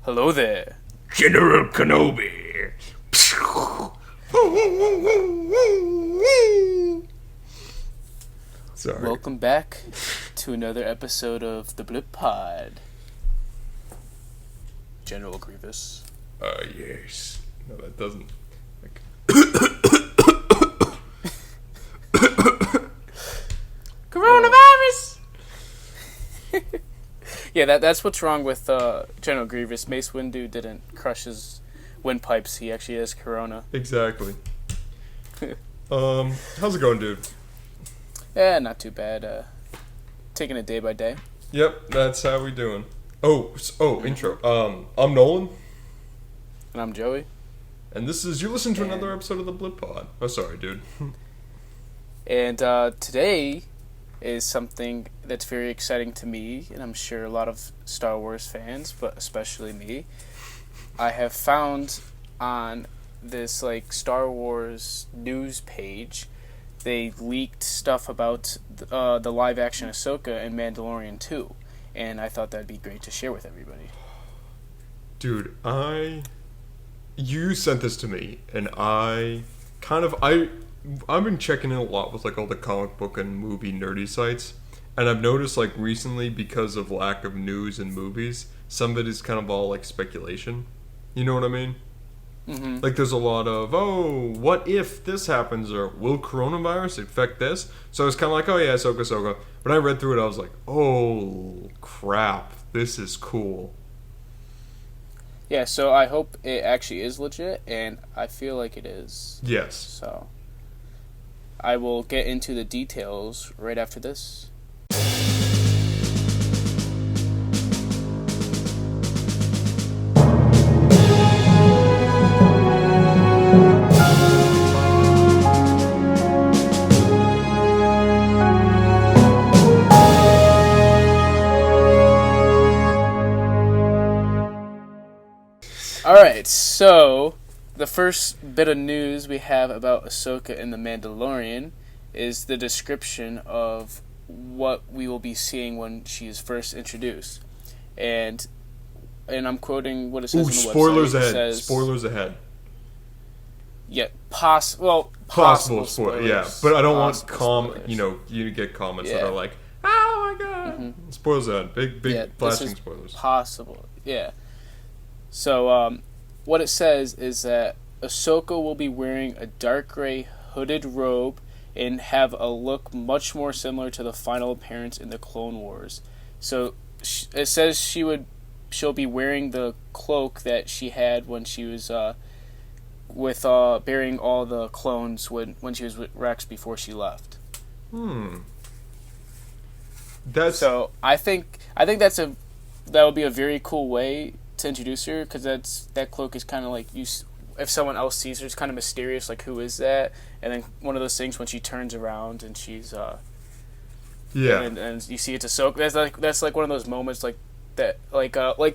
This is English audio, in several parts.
Hello there. General Kenobi. Sorry. Welcome back to another episode of the Blip Pod. General Grievous. Yes. No, that doesn't. Like... Coronavirus! Yeah, that's what's wrong with General Grievous. Mace Windu didn't crush his windpipes. He actually has corona. Exactly. How's it going, dude? Yeah, not too bad. Taking it day by day. Yep, that's how we doing. Intro. I'm Nolan. And I'm Joey. And you're listening to another episode of the Blip Pod. Oh, sorry, dude. And today is something that's very exciting to me, and I'm sure a lot of Star Wars fans, but especially me. I have found on this Star Wars news page, they leaked stuff about the live action Ahsoka and Mandalorian 2, and I thought that'd be great to share with everybody. Dude, you sent this to me, and I've been checking in a lot with all the comic book and movie nerdy sites, and I've noticed recently, because of lack of news and movies, some of it is kind of all speculation. You know what I mean? Mm-hmm. There's a lot of, what if this happens, or will coronavirus affect this? So it's kind of oh yeah, Ahsoka. But I read through it, I was like, oh crap, this is cool. Yeah, so I hope it actually is legit, and I feel like it is. Yes. So I will get into the details right after this. Alright, so the first bit of news we have about Ahsoka and the Mandalorian is the description of what we will be seeing when she is first introduced. And I'm quoting what it says on the spoilers website. Ahead. Says, spoilers ahead. Yeah, possible spoilers. Yeah, but I don't want spoilers. You get comments that are oh my god. Mm-hmm. Spoilers ahead. Big flashing spoilers. Possible. Yeah. So, what it says is that Ahsoka will be wearing a dark gray hooded robe and have a look much more similar to the final appearance in the Clone Wars. So, it says she'll be wearing the cloak that she had when she was burying all the clones when she was with Rex before she left. So I think that would be a very cool way to introduce her, because that cloak is kind of if someone else sees her, it's kind of mysterious, who is that? And then one of those things when she turns around and she's and you see it's Ahsoka. That's one of those moments that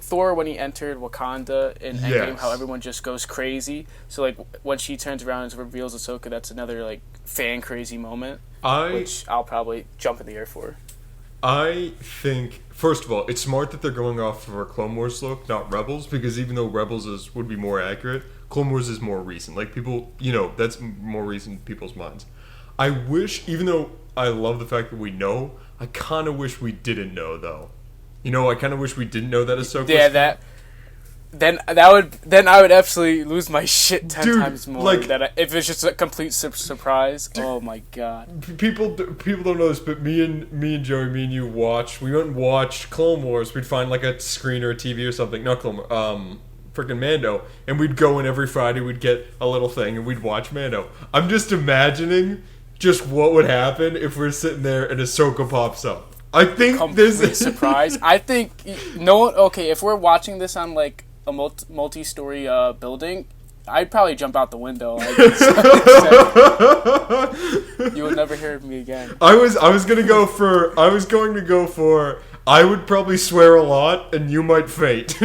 Thor when he entered Wakanda in Endgame, how everyone just goes crazy. So when she turns around and reveals Ahsoka, that's another fan crazy moment, which I'll probably jump in the air for. I think, first of all, it's smart that they're going off of her Clone Wars look, not Rebels, because even though Rebels would be more accurate, Clone Wars is more recent. People, that's more recent in people's minds. I wish, even though I love the fact that we know, I kind of wish we didn't know, though. I kind of wish we didn't know that Ahsoka. Yeah, Then I would absolutely lose my shit 10 times more. If it's just a complete surprise. Oh my god. People don't know this, but me and Joey, me and you we went and watched Clone Wars. We'd find a screen or a TV or something. Not Clone Wars, freaking Mando, and we'd go in every Friday. We'd get a little thing and we'd watch Mando. I'm just imagining just what would happen if we're sitting there and Ahsoka pops up. I think this is surprise. I think no one. Okay, if we're watching this on a multi-story building, I'd probably jump out the window. You would never hear me again. I was going to go for I would probably swear a lot and you might faint.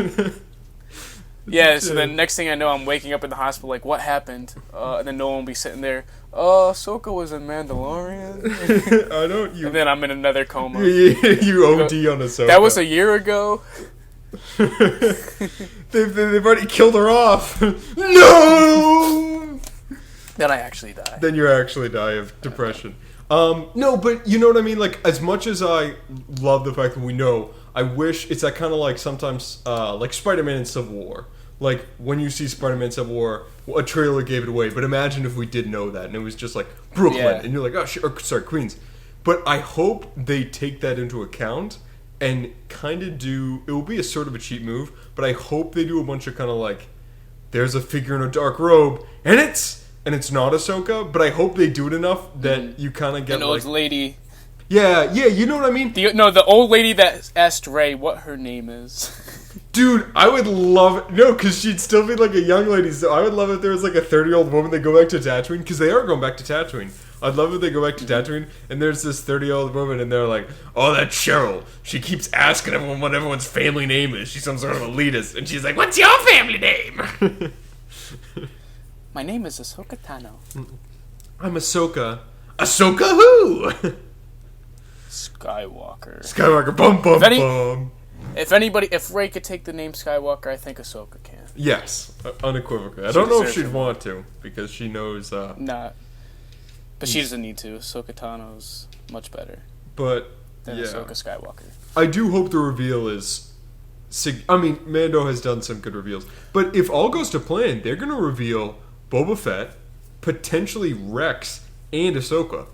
Yeah, so then next thing I know, I'm waking up in the hospital what happened? And then no one will be sitting there, Ahsoka was in Mandalorian. I don't. And then I'm in another coma. You OD on Ahsoka. That was a year ago. They've already killed her off. No! Then I actually die. Then you actually die of depression. No, but you know what I mean? Like, as much as I love the fact that we know, I wish it's that kind of like sometimes, like Spider-Man in Civil War. Like, when you see Spider-Man Civil War, a trailer gave it away, but imagine if we did know that, and it was just like, Brooklyn, and you're like, oh, shit, or, sorry, Queens. But I hope they take that into account and kind of do, it will be a sort of a cheap move, but I hope they do a bunch of kind of like, there's a figure in a dark robe, and it's not Ahsoka, but I hope they do it enough that you kind of get an old lady. Yeah, you know what I mean? The old lady that asked Rey what her name is. Dude, I would love it. No, because she'd still be like a young lady, so I would love if there was like a 30-year-old woman that go back to Tatooine, because they are going back to Tatooine. I'd love if they go back to Tatooine, and there's this 30-year-old woman, and they're like, oh, that's Cheryl. She keeps asking everyone what everyone's family name is. She's some sort of elitist. And she's like, what's your family name? My name is Ahsoka Tano. I'm Ahsoka. Ahsoka who? Skywalker. Bum, bum, bum. If Rey could take the name Skywalker, I think Ahsoka can. Yes, unequivocally. I don't know if she'd want to, because she knows... But she doesn't need to. Ahsoka Tano's much better than Ahsoka Skywalker. I do hope the reveal is... I mean, Mando has done some good reveals. But if all goes to plan, they're going to reveal Boba Fett, potentially Rex, and Ahsoka.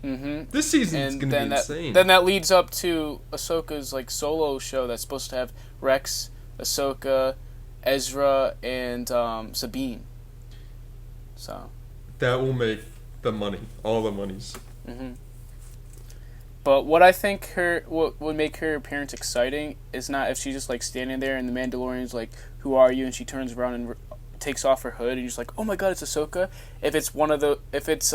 Mm-hmm. This season is going to be insane. Then that leads up to Ahsoka's like solo show that's supposed to have Rex, Ahsoka, Ezra, and Sabine. So that will make the money, all the monies. Mm-hmm. But what I think what would make her appearance exciting is not if she's just like standing there and the Mandalorian's like, "Who are you?" and she turns around and takes off her hood and you're just like, "Oh my god, it's Ahsoka." If it's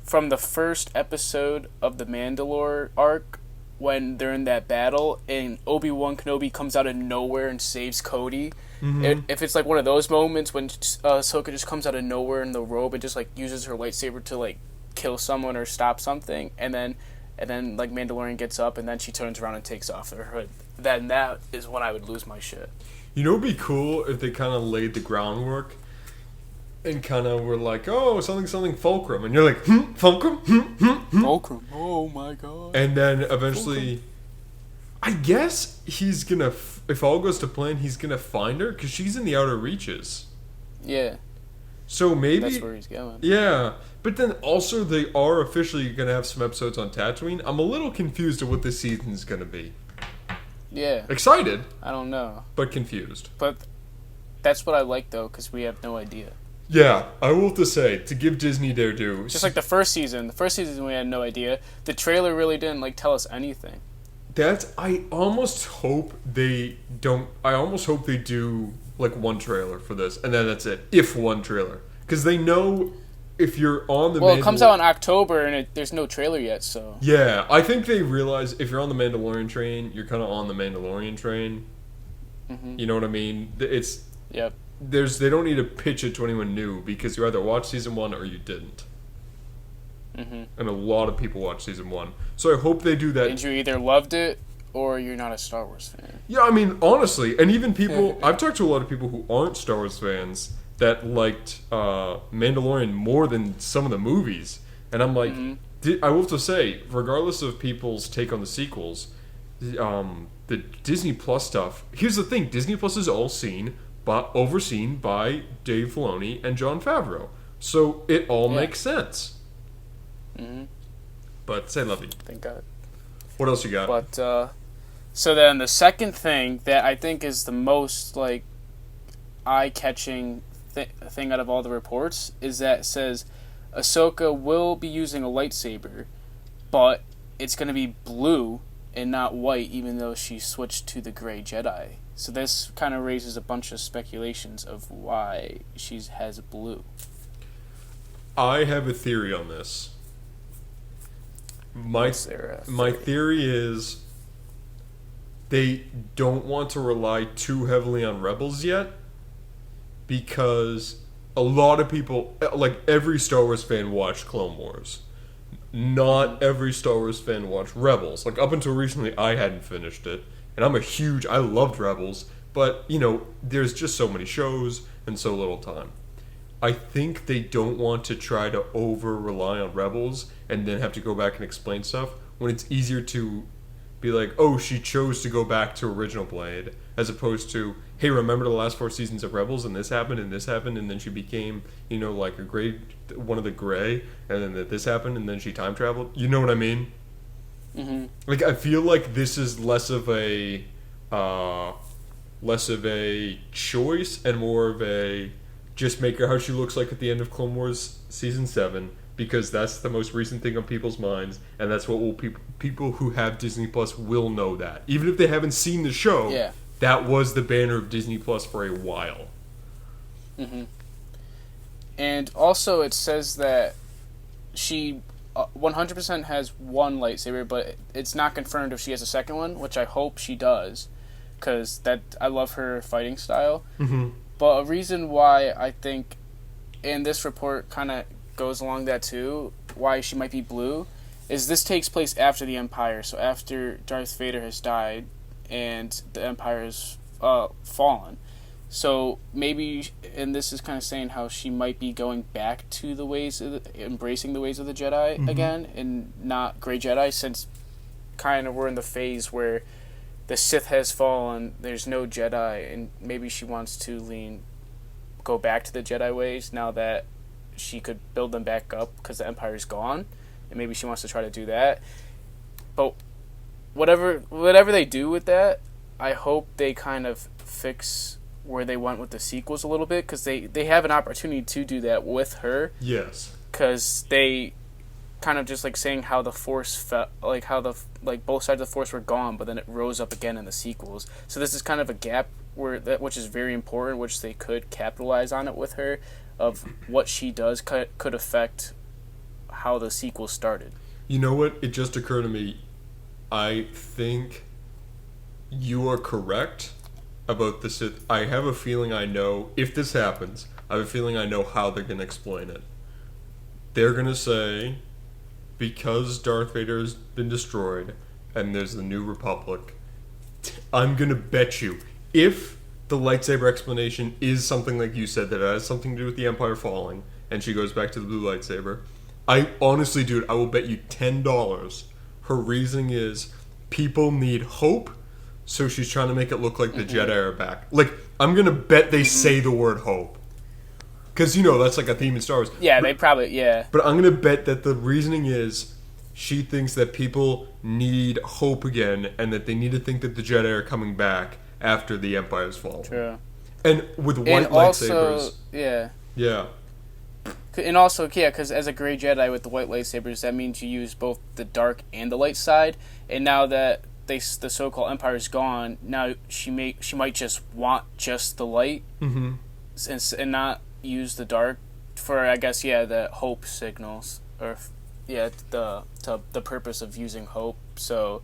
from the first episode of the Mandalore arc, when they're in that battle and Obi-Wan Kenobi comes out of nowhere and saves Cody. Mm-hmm. If it's like one of those moments when Ahsoka just comes out of nowhere in the robe and just like uses her lightsaber to like kill someone or stop something, and then like Mandalorian gets up and then she turns around and takes off her hood, then that is when I would lose my shit. You know, it'd be cool if they kind of laid the groundwork and kind of were like, oh, something Fulcrum. And you're like, Fulcrum? Fulcrum. Oh, my God. And then eventually, Fulcrum. I guess he's going to, if all goes to plan, he's going to find her because she's in the outer reaches. Yeah. So maybe. That's where he's going. Yeah. But then also they are officially going to have some episodes on Tatooine. I'm a little confused of what this season's going to be. Yeah. Excited. I don't know. But confused. But that's what I like, though, because we have no idea. Yeah, I will have to say, to give Disney their due. Just like the first season we had no idea. The trailer really didn't like tell us anything. I almost hope they don't. I almost hope they do like one trailer for this, and then that's it. If one trailer, because they know if you're on the. Well, it comes out in October, and there's no trailer yet, so. Yeah, I think they realize if you're on the Mandalorian train, you're kind of on the Mandalorian train. Mm-hmm. You know what I mean? It's. Yep. They don't need to pitch it to anyone new because you either watched season 1 or you didn't. Mm-hmm. And a lot of people watched season 1. So I hope they do that. And you either loved it or you're not a Star Wars fan. Yeah, I mean, honestly, and even people, I've talked to a lot of people who aren't Star Wars fans that liked Mandalorian more than some of the movies. And I'm like, I will have to say, regardless of people's take on the sequels, the Disney Plus stuff, here's the thing, Disney Plus is all overseen by Dave Filoni and Jon Favreau. So it all makes sense. Mm-hmm. But say love you. Thank God. What else you got? But, so then the second thing that I think is the most, like, eye-catching thing out of all the reports is that it says Ahsoka will be using a lightsaber, but it's going to be blue and not white, even though she switched to the gray Jedi. So this kind of raises a bunch of speculations of why she has blue. I have a theory on this. My theory is they don't want to rely too heavily on Rebels yet because a lot of people, like every Star Wars fan watched Clone Wars. Not every Star Wars fan watched Rebels. Like up until recently I hadn't finished it. And I loved Rebels, but, there's just so many shows and so little time. I think they don't want to try to over-rely on Rebels and then have to go back and explain stuff when it's easier to be like, oh, she chose to go back to original Blade, as opposed to, hey, remember the last 4 seasons of Rebels, and this happened, and then she became, like one of the Grey, and then this happened, and then she time traveled. You know what I mean? Mm-hmm. Like, I feel like this is less of a choice and more of a just make her how she looks like at the end of Clone Wars Season 7, because that's the most recent thing on people's minds, and that's what people who have Disney Plus will know that. Even if they haven't seen the show, that was the banner of Disney Plus for a while. Mm-hmm. And also it says that she 100% has one lightsaber, but it's not confirmed if she has a second one, which I hope she does, because I love her fighting style. Mm-hmm. But a reason why I think, and this report kind of goes along that too, why she might be blue, is this takes place after the Empire. So after Darth Vader has died and the Empire has fallen. So maybe, and this is kind of saying how she might be going back to the ways, embracing the ways of the Jedi again, and not Grey Jedi, since kind of we're in the phase where the Sith has fallen, there's no Jedi, and maybe she wants to go back to the Jedi ways now that she could build them back up because the Empire's gone, and maybe she wants to try to do that. But whatever they do with that, I hope they kind of fix where they went with the sequels a little bit, because they have an opportunity to do that with her. Yes. Because they kind of just saying how the Force felt, how both sides of the Force were gone, but then it rose up again in the sequels. So this is kind of a gap which is very important, which they could capitalize on it with her, of what she does could affect how the sequels started. You know what? It just occurred to me. I think you are correct about the Sith. I have a feeling I know, if this happens, I have a feeling I know how they're going to explain it. They're going to say, because Darth Vader has been destroyed and there's the New Republic, I'm going to bet you, if the lightsaber explanation is something like you said, that it has something to do with the Empire falling, and she goes back to the blue lightsaber, I honestly, dude, I will bet you $10 her reasoning is people need hope, so she's trying to make it look like the Jedi are back. I'm going to bet they say the word hope. Because, that's like a theme in Star Wars. Yeah, they probably, yeah. But I'm going to bet that the reasoning is she thinks that people need hope again, and that they need to think that the Jedi are coming back after the Empire's fallen. True. And with white lightsabers... Yeah. Yeah. And also, because as a Grey Jedi with the white lightsabers, that means you use both the dark and the light side. And now that the so-called Empire is gone, now she might just want just the light, and not use the dark for, I guess, the hope signals, or the purpose of using hope. So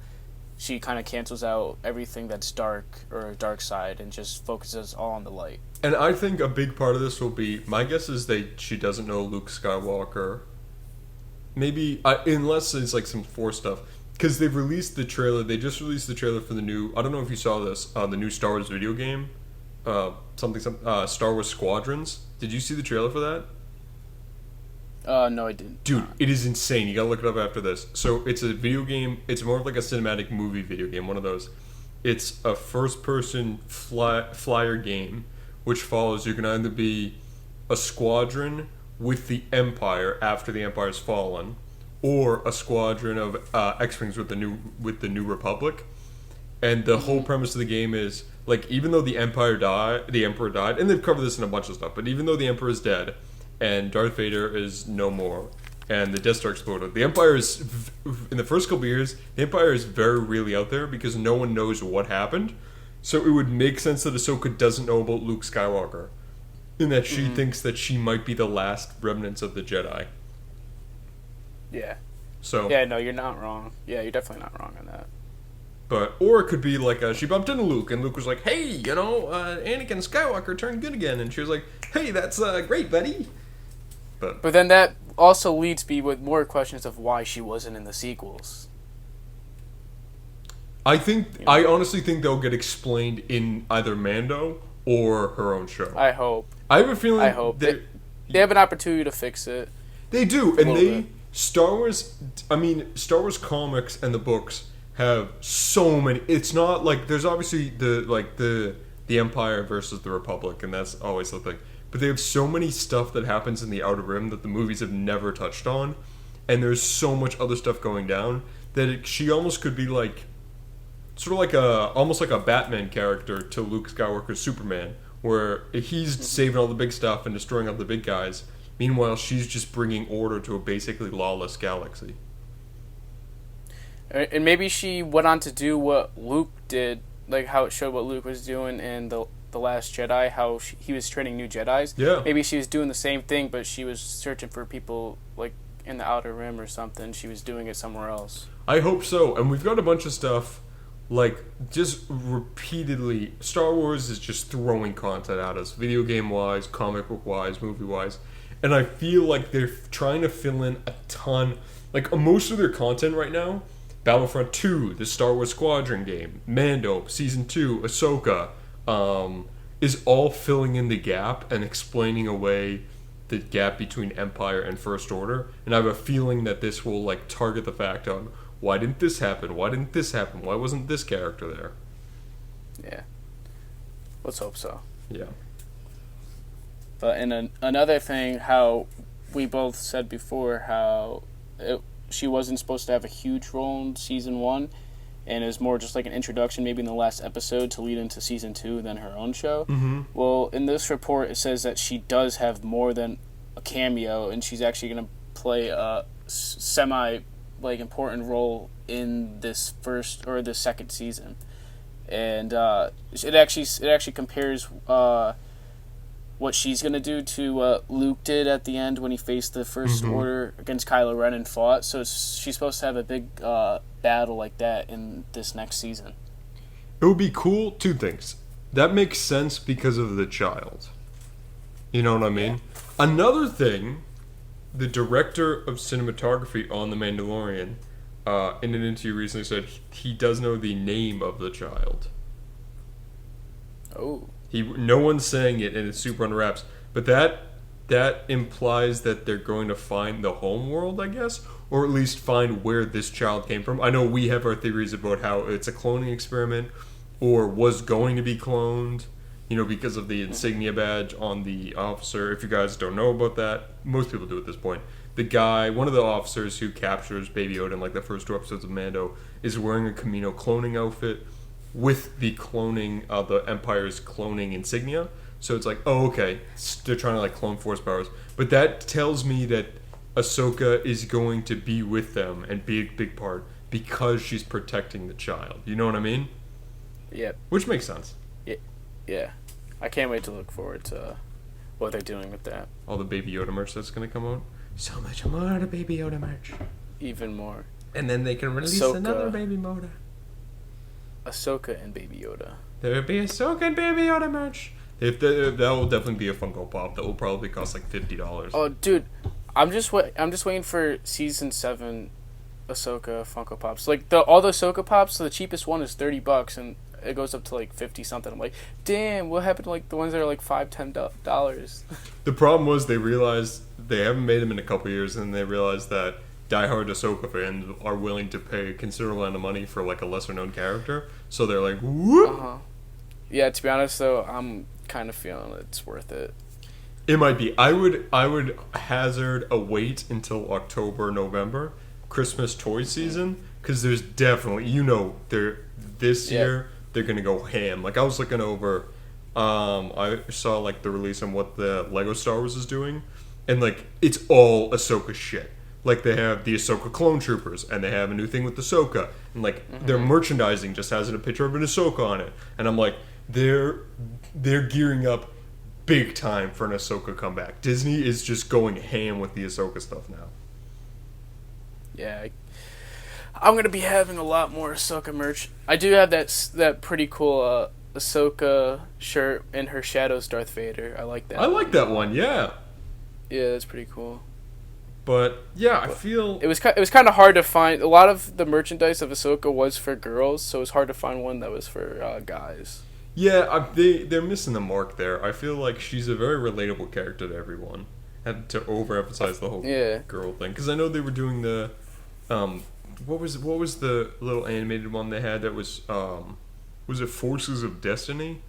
she kind of cancels out everything that's dark or dark side and just focuses all on the light. And I think a big part of this will be, my guess is she doesn't know Luke Skywalker. Maybe, unless it's some Force stuff. Because they've released the trailer, they just released the trailer for the new, I don't know if you saw this, the new Star Wars video game. Star Wars Squadrons. Did you see the trailer for that? No, I didn't. Dude, it is insane. You gotta look it up after this. So it's a video game. It's more of like a cinematic movie video game, one of those. It's a first-person flyer game, which follows. You can either be a squadron with the Empire after the Empire's fallen, or a squadron of X-wings with the New Republic. And the whole premise of the game is, even though the Emperor died, and they've covered this in a bunch of stuff, but even though the Emperor is dead, and Darth Vader is no more, and the Death Star exploded, the Empire is, in the first couple years, the Empire is very really out there because no one knows what happened. So it would make sense that Ahsoka doesn't know about Luke Skywalker, and that she thinks that she might be the last remnants of the Jedi. Yeah. So. Yeah, no, you're not wrong. Yeah, you're definitely not wrong on that. Or it could be she bumped into Luke, and Luke was like, hey, Anakin Skywalker turned good again. And she was like, hey, that's great, buddy. But then that also leads me with more questions of why she wasn't in the sequels. I honestly think they'll get explained in either Mando or her own show. I hope. I have a feeling. I hope they have an opportunity to fix it. They do, and Star Wars. I mean, Star Wars comics and the books have so many. It's not like there's obviously the Empire versus the Republic, and that's always the thing. But they have so many stuff that happens in the Outer Rim that the movies have never touched on, and there's so much other stuff going down that she almost could be like, sort of like almost like a Batman character to Luke Skywalker's Superman, where he's saving all the big stuff and destroying all the big guys. Meanwhile, she's just bringing order to a basically lawless galaxy. And maybe she went on to do what Luke did, like how it showed what Luke was doing in the Last Jedi, how he was training new Jedis. Yeah. Maybe she was doing the same thing, but she was searching for people like in the Outer Rim or something. She was doing it somewhere else. I hope so. And we've got a bunch of stuff, like, just repeatedly. Star Wars is just throwing content at us, video game-wise, comic book-wise, movie-wise. And I feel like they're trying to fill in a ton. Like, most of their content right now, Battlefront 2, the Star Wars Squadron game, Mando, Season 2, Ahsoka, is all filling in the gap and explaining away the gap between Empire and First Order. And I have a feeling that this will, like, target the fact on, why didn't this happen? Why didn't this happen? Why wasn't this character there? Yeah. Let's hope so. Yeah. But another thing, how we both said before, how she wasn't supposed to have a huge role in Season 1, and it was more just like an introduction maybe in the last episode to lead into Season 2 than her own show. Mm-hmm. Well, in this report, it says that she does have more than a cameo, and she's actually going to play a important role in this first or this second season. And it actually compares what she's going to do to what Luke did at the end when he faced the First Order against Kylo Ren and fought. So she's supposed to have a big battle like that in this next season. It would be cool. Two things. That makes sense because of the child. You know what I mean? Yeah. Another thing, the director of cinematography on The Mandalorian, in an interview recently said he does know the name of the child. Oh. No one's saying it, and it's super under wraps. But that implies that they're going to find the home world, I guess, or at least find where this child came from. I know we have our theories about how it's a cloning experiment, or was going to be cloned, because of the insignia badge on the officer. If you guys don't know about that, most people do at this point. The guy, one of the officers who captures Baby Yoda in like the first 2 episodes of Mando, is wearing a Camino cloning outfit with the the Empire's cloning insignia. So it's like, oh, okay, they're trying to like clone Force powers. But that tells me that Ahsoka is going to be with them and be a big part because she's protecting the child. You know what I mean? Yep. Which makes sense. Yeah. I can't wait to look forward to what they're doing with that. All the Baby Yoda merch that's going to come out. So much more of the Baby Yoda merch. Even more. And then they can release another Baby Yoda. Ahsoka and Baby Yoda. There will be Ahsoka and Baby Yoda merch. That will definitely be a Funko Pop. That will probably cost like $50. Oh, dude, I'm just waiting for Season 7 Ahsoka Funko Pops. Like all the Ahsoka Pops, the cheapest one is $30, and it goes up to like 50 something. I'm like, damn, what happened to like the ones that are like $5-10? The problem was they realized they haven't made them in a couple years, and they realized that diehard Ahsoka fans are willing to pay a considerable amount of money for like a lesser known character. So they're like, whoop. Yeah, to be honest though, I'm kind of feeling it's worth it. It might be. I would hazard a wait until October, November, Christmas toy season, because there's definitely, this year they're gonna go ham. Like I was looking over, I saw like the release on what the Lego Star Wars is doing, and like it's all Ahsoka shit. Like they have the Ahsoka clone troopers, and they have a new thing with Ahsoka, and like their merchandising just has a picture of an Ahsoka on it, and I'm like, they're gearing up big time for an Ahsoka comeback. Disney is just going ham with the Ahsoka stuff now. Yeah, I'm gonna be having a lot more Ahsoka merch. I do have that pretty cool Ahsoka shirt and her Shadows Darth Vader. I like that. I like that one. Yeah. Yeah, that's pretty cool. But yeah, I feel It was kind of hard to find. A lot of the merchandise of Ahsoka was for girls, so it was hard to find one that was for guys. yeah, they're missing the mark there. I feel like she's a very relatable character to everyone. Had to overemphasize the whole girl thing because I know they were doing the, what was the little animated one they had that was it Forces of Destiny?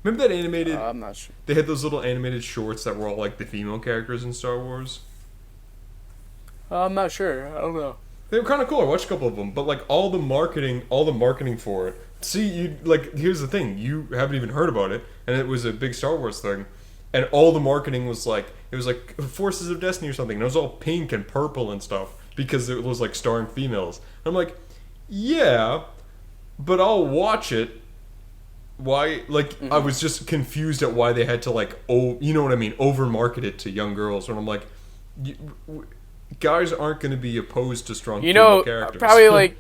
Remember that animated? I'm not sure. They had those little animated shorts that were all like the female characters in Star Wars. I'm not sure. I don't know. They were kind of cool. I watched a couple of them, but like all the marketing for it. See, you like here's the thing: you haven't even heard about it, and it was a big Star Wars thing, and all the marketing was like it was like Forces of Destiny or something. And it was all pink and purple and stuff because it was like starring females. And I'm like, yeah, but I'll watch it. Why? Like I was just confused at why they had to like you know what I mean, over market it to young girls. And I'm like, guys aren't going to be opposed to strong female characters. Probably like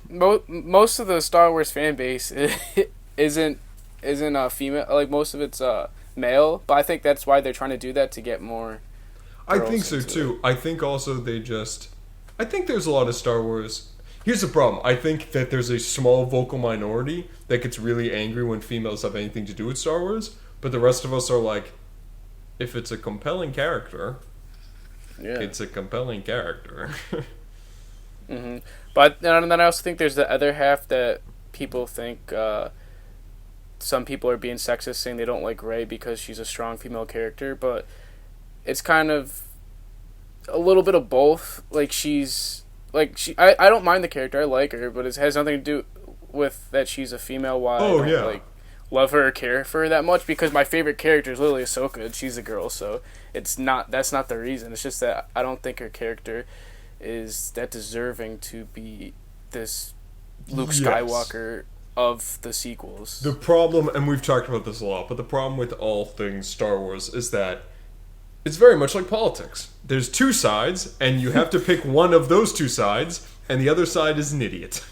most of the Star Wars fan base isn't female. Like most of it's male, but I think that's why they're trying to do that to get more. I think so too. I think also I think there's a lot of Star Wars. Here's the problem. I think that there's a small vocal minority that gets really angry when females have anything to do with Star Wars, but the rest of us are like, if it's a compelling character, it's a compelling character. But and then I also think there's the other half that people think some people are being sexist, saying they don't like Rey because she's a strong female character, but it's kind of a little bit of both. Like I don't mind the character, I like her, but it has nothing to do with that she's a female. Why I don't love her or care for her that much, because my favorite character is literally Ahsoka and she's a girl, so that's not the reason. It's just that I don't think her character is that deserving to be this Luke Skywalker of the sequels. The problem, and we've talked about this a lot, but the problem with all things Star Wars is that it's very much like politics. There's two sides, and you have to pick one of those two sides, and the other side is an idiot.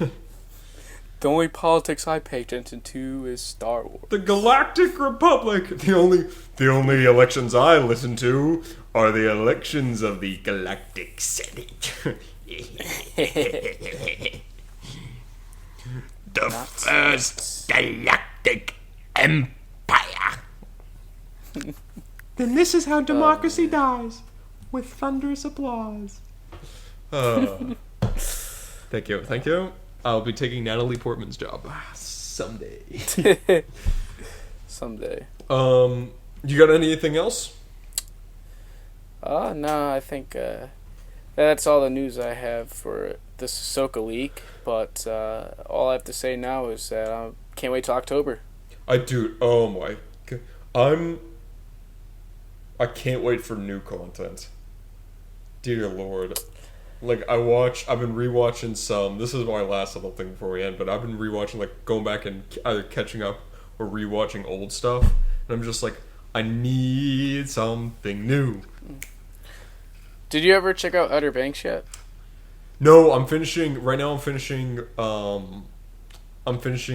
The only politics I pay attention to is Star Wars. The Galactic Republic. The only elections I listen to are the elections of the Galactic Senate. The First Galactic Empire. Then this is how democracy dies, with thunderous applause. Thank you. I'll be taking Natalie Portman's job someday. Someday. You got anything else? No, I think that's all the news I have for this Ahsoka leak. But all I have to say now is that I can't wait till October. Oh my, I can't wait for new content. Dear Lord. Like, I've been rewatching some, this is my last little thing before we end, but I've been rewatching, like, going back and either catching up or rewatching old stuff, and I'm just like, I need something new. Did you ever check out Outer Banks yet? No, right now I'm finishing,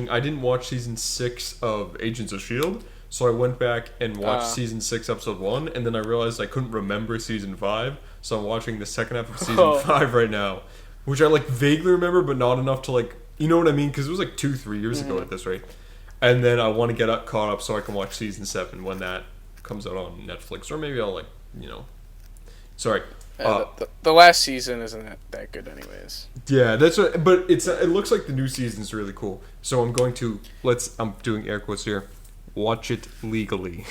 I didn't watch season 6 of Agents of S.H.I.E.L.D., so I went back and watched season 6, episode 1, and then I realized I couldn't remember season 5, so I'm watching the second half of season 5 right now, which I, like, vaguely remember, but not enough to, like, you know what I mean? Because it was, like, 2-3 years ago at this rate. And then I want to get caught up so I can watch season 7 when that comes out on Netflix, or maybe I'll, like, sorry. The last season isn't that good anyways. Yeah, that's what, but it looks like the new season's really cool. So I'm going to, I'm doing air quotes here, watch it legally.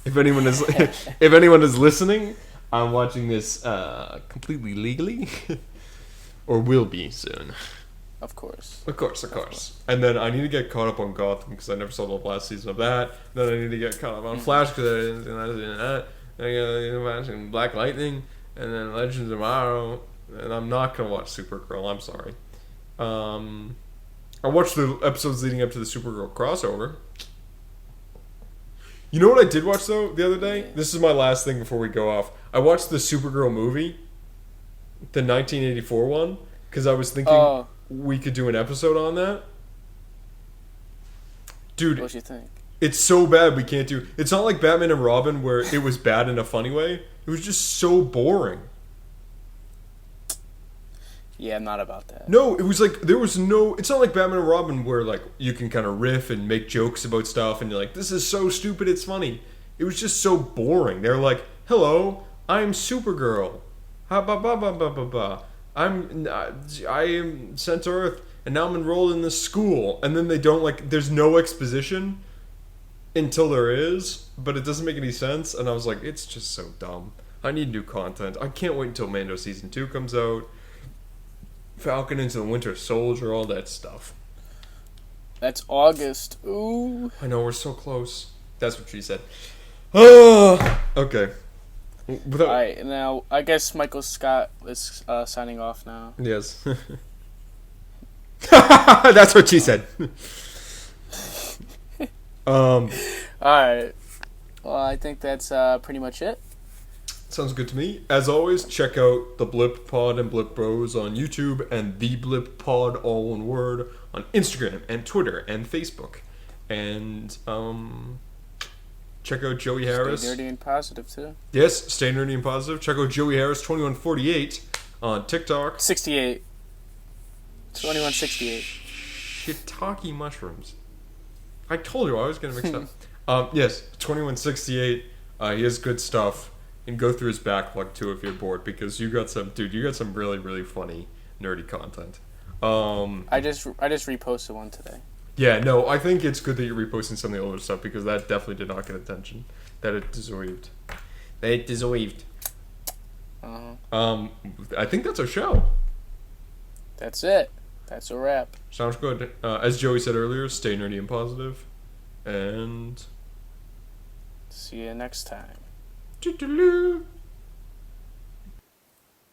If anyone is listening, I'm watching this completely legally, or will be soon. Of course. And then I need to get caught up on Gotham because I never saw the last season of that. Then I need to get caught up on Flash because I didn't see that. I gotta watch Black Lightning, and then Legends of Tomorrow. And I'm not gonna watch Supergirl. I'm sorry. I watched the episodes leading up to the Supergirl crossover. You know what I did watch though the other day? This is my last thing before we go off. I watched the Supergirl movie, the 1984 one, because I was thinking we could do an episode on that. Dude, what you think? It's so bad we can't do. It's not like Batman and Robin where it was bad in a funny way. It was just so boring. Yeah, I'm not about that. No, it was like there was no. It's not like Batman and Robin where like you can kind of riff and make jokes about stuff, and you're like, "This is so stupid, it's funny." It was just so boring. They're like, "Hello, I'm Supergirl. Ha ba ba ba ba ba ba. I am sent to Earth, and now I'm enrolled in this school." And then they don't like. There's no exposition until there is, but it doesn't make any sense. And I was like, "It's just so dumb. I need new content. I can't wait until Mando season 2 comes out." Falcon into the Winter Soldier, all that stuff. That's August. Ooh. I know, we're so close. That's what she said. Okay. Alright, now I guess Michael Scott is signing off now. Yes. That's what she said. Alright. Well, I think that's pretty much it. Sounds good to me. As always, check out the Blip Pod and Blip Bros on YouTube and the Blip Pod, all one word, on Instagram and Twitter and Facebook. And check out Joey Harris. Stay nerdy and positive too. Yes, stay nerdy and positive. Check out Joey Harris 2148 on TikTok. 68. 2168. Shiitake mushrooms. I told you I was gonna mix up. Yes, 2168. He has good stuff. And go through his backlog too if you're bored, because you got some really, really funny nerdy content. I just reposted one today. Yeah, no, I think it's good that you're reposting some of the older stuff, because that definitely did not get attention that it deserved. I think that's our show. That's it. That's a wrap. Sounds good. As Joey said earlier, stay nerdy and positive, and see you next time. Toodaloo.